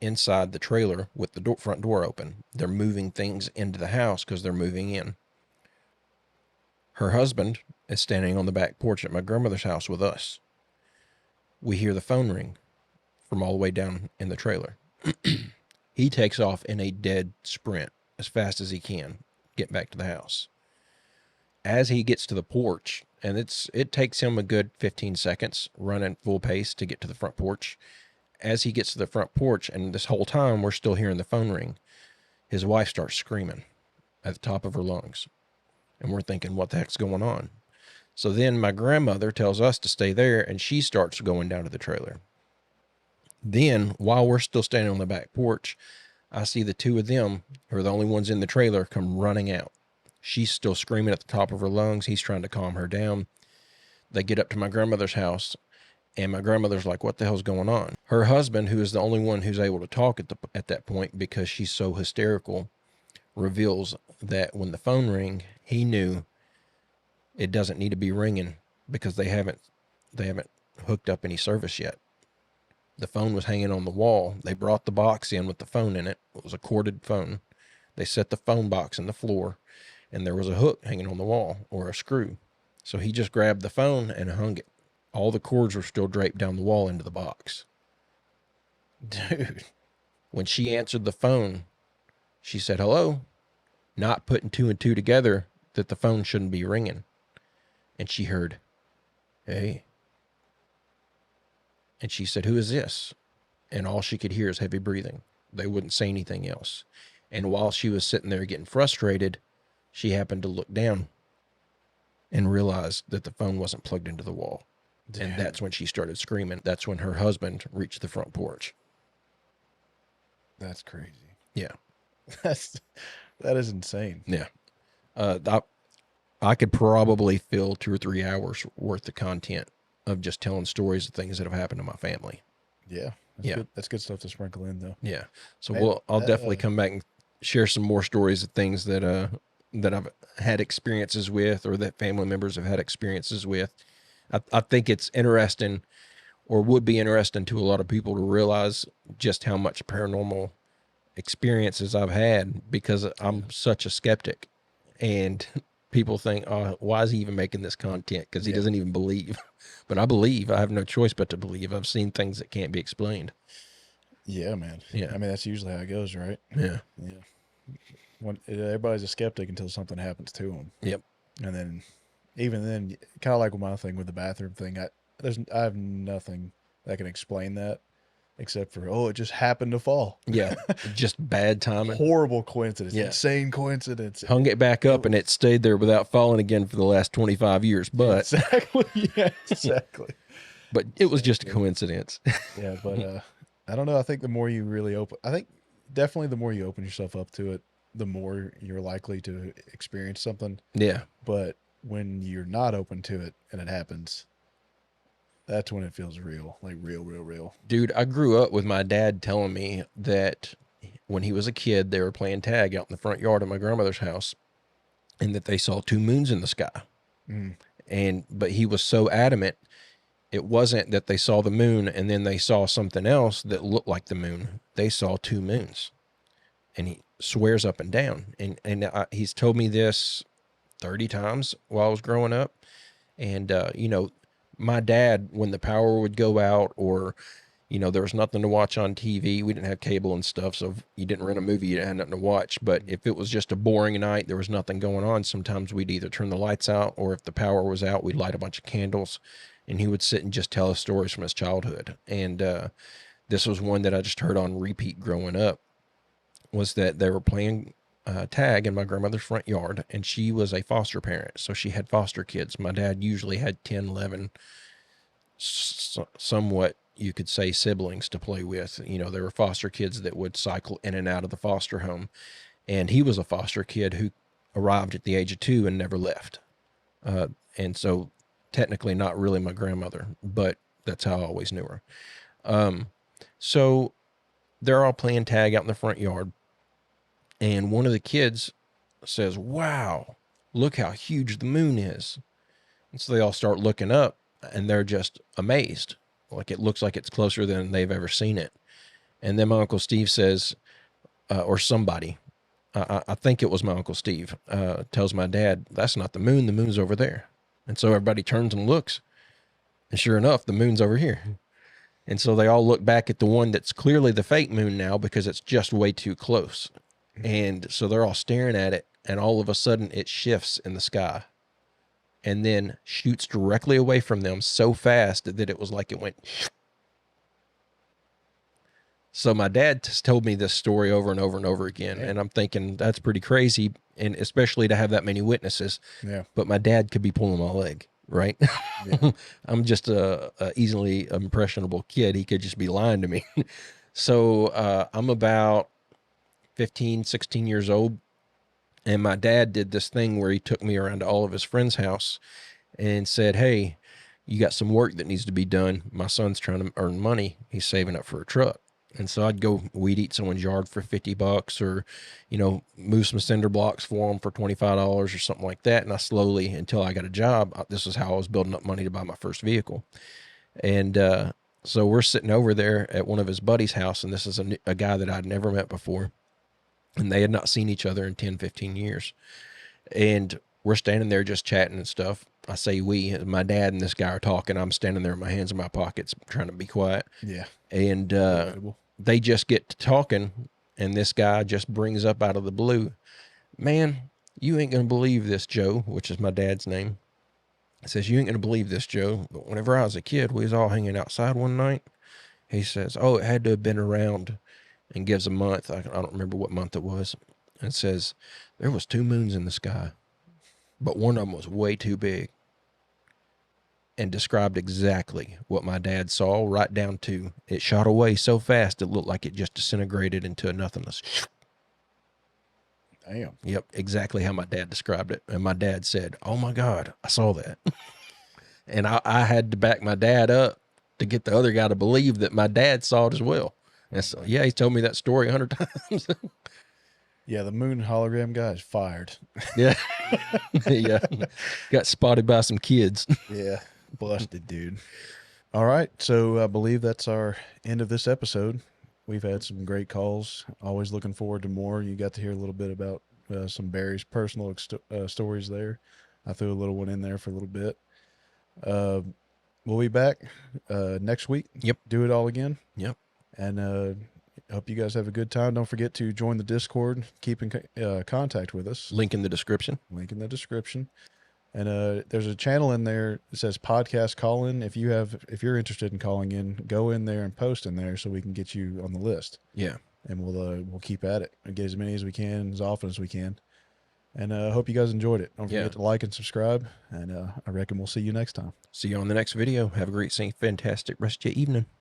inside the trailer with the front door open. They're moving things into the house because they're moving in. Her husband is standing on the back porch at my grandmother's house with us. We hear the phone ring from all the way down in the trailer. He takes off in a dead sprint as fast as he can, get back to the house. As he gets to the porch, and it takes him a good 15 seconds running full pace to get to the front porch. As he gets to the front porch, and this whole time we're still hearing the phone ring, his wife starts screaming at the top of her lungs. And we're thinking, what the heck's going on? So then my grandmother tells us to stay there, and she starts going down to the trailer. Then, while we're still standing on the back porch, I see the two of them, who are the only ones in the trailer, come running out. She's still screaming at the top of her lungs. He's trying to calm her down. They get up to my grandmother's house, and my grandmother's like, what the hell's going on? Her husband, who is the only one who's able to talk at that point because she's so hysterical, reveals that when the phone rang, he knew it doesn't need to be ringing because they haven't hooked up any service yet. The phone was hanging on the wall. They brought the box in with the phone in it. It was a corded phone. They set the phone box in the floor, and there was a hook hanging on the wall, or a screw. So he just grabbed the phone and hung it. All the cords were still draped down the wall into the box. Dude, when she answered the phone, she said, hello, not putting two and two together that the phone shouldn't be ringing. And she heard, hey. And she said, who is this? And all she could hear is heavy breathing. They wouldn't say anything else. And while she was sitting there getting frustrated, she happened to look down and realized that the phone wasn't plugged into the wall. Damn. And that's when she started screaming. That's when her husband reached the front porch. That's crazy. Yeah. That is insane. Yeah. I could probably fill 2 or 3 hours worth of content of just telling stories of things that have happened to my family. Yeah. Yeah. Good. That's good stuff to sprinkle in, though. Yeah. So Man, I'll definitely come back and share some more stories of things that I've had experiences with, or that family members have had experiences with. I think it's interesting, or would be interesting to a lot of people, to realize just how much paranormal experiences I've had, because I'm such a skeptic, and people think, oh, why is he even making this content? Because he doesn't even believe. But I believe. I have no choice but to believe. I've seen things that can't be explained. Yeah, man. Yeah. I mean, that's usually how it goes, right? Yeah. Everybody's a skeptic until something happens to them. Yep. And then, even then, kind of like my thing with the bathroom thing, I have nothing that can explain that, except for, it just happened to fall. Yeah. Just bad timing. Horrible coincidence. Yeah. Insane coincidence. Hung it back up and it stayed there without falling again for the last 25 years. But exactly. Yeah, exactly. But it was just a coincidence. Yeah, but I don't know. I think the more you really definitely the more you open yourself up to it, the more you're likely to experience something. Yeah. But when you're not open to it and it happens, that's when it feels real, like real, real, real. Dude, I grew up with my dad telling me that when he was a kid, they were playing tag out in the front yard of my grandmother's house, and that they saw 2 moons in the sky. But he was so adamant it wasn't that they saw the moon and then they saw something else that looked like the moon. They saw 2 moons. And he swears up and down. And he's told me this 30 times while I was growing up. And, my dad, when the power would go out, or, there was nothing to watch on TV, we didn't have cable and stuff. So if you didn't rent a movie, you didn't have nothing to watch. But if it was just a boring night, there was nothing going on, sometimes we'd either turn the lights out, or if the power was out, we'd light a bunch of candles. And he would sit and just tell us stories from his childhood. And this was one that I just heard on repeat growing up, was that they were playing tag in my grandmother's front yard, and she was a foster parent. So she had foster kids. My dad usually had 10, 11, somewhat, you could say, siblings to play with. There were foster kids that would cycle in and out of the foster home. And he was a foster kid who arrived at the age of 2 and never left. And so technically not really my grandmother, but that's how I always knew her. So they're all playing tag out in the front yard. And one of the kids says, "Wow, look how huge the moon is." And so they all start looking up, and they're just amazed. Like, it looks like it's closer than they've ever seen it. And then my Uncle Steve says, or somebody, I think it was my Uncle Steve, tells my dad, "That's not the moon. The moon's over there." And so everybody turns and looks, and sure enough, the moon's over here. And so they all look back at the one that's clearly the fake moon now, because it's just way too close. And so they're all staring at it, and all of a sudden it shifts in the sky and then shoots directly away from them so fast that it was like it went. So my dad just told me this story over and over and over again. And I'm thinking, that's pretty crazy. And especially to have that many witnesses. Yeah. But my dad could be pulling my leg, right? Yeah. I'm just a easily impressionable kid. He could just be lying to me. So I'm about 15, 16 years old. And my dad did this thing where he took me around to all of his friends' house and said, "Hey, you got some work that needs to be done. My son's trying to earn money. He's saving up for a truck." And so I'd go weed eat someone's yard for $50, or, move some cinder blocks for them for $25 or something like that. And I slowly, until I got a job, this is how I was building up money to buy my first vehicle. And so we're sitting over there at one of his buddy's house, and this is a guy that I'd never met before. And they had not seen each other in 10, 15 years. And we're standing there just chatting and stuff. I say we, my dad and this guy are talking. I'm standing there with my hands in my pockets trying to be quiet. Yeah. And they just get to talking, and this guy just brings up out of the blue, "Man, you ain't going to believe this, Joe," which is my dad's name. He says, "You ain't going to believe this, Joe, but whenever I was a kid, we was all hanging outside one night." He says, "Oh, it had to have been around," and gives a month. I don't remember what month it was. And says, "There was 2 moons in the sky, but one of them was way too big." And described exactly what my dad saw, right down to it shot away so fast it looked like it just disintegrated into a nothingness. Damn. Yep, exactly how my dad described it. And my dad said, "Oh my God, I saw that." And I had to back my dad up to get the other guy to believe that my dad saw it as well. And so, yeah, he's told me that story 100 times. Yeah, the moon hologram guy is fired. Yeah. Yeah. Got spotted by some kids. Yeah, busted, dude. All right, so I believe that's our end of this episode. We've had some great calls. Always looking forward to more. You got to hear a little bit about some Barry's personal stories there. I threw a little one in there for a little bit. We'll be back next week. Yep. Do it all again. Yep. And hope you guys have a good time. Don't forget to join the Discord. Keep in contact with us. Link in the description. Link in the description. And there's a channel in there that says podcast call in. If you're interested in calling in, go in there and post in there so we can get you on the list. Yeah. And we'll keep at it and get as many as we can, as often as we can. And I hope you guys enjoyed it. Don't forget to like and subscribe. And I reckon we'll see you next time. See you on the next video. Have a great, fantastic rest of your evening.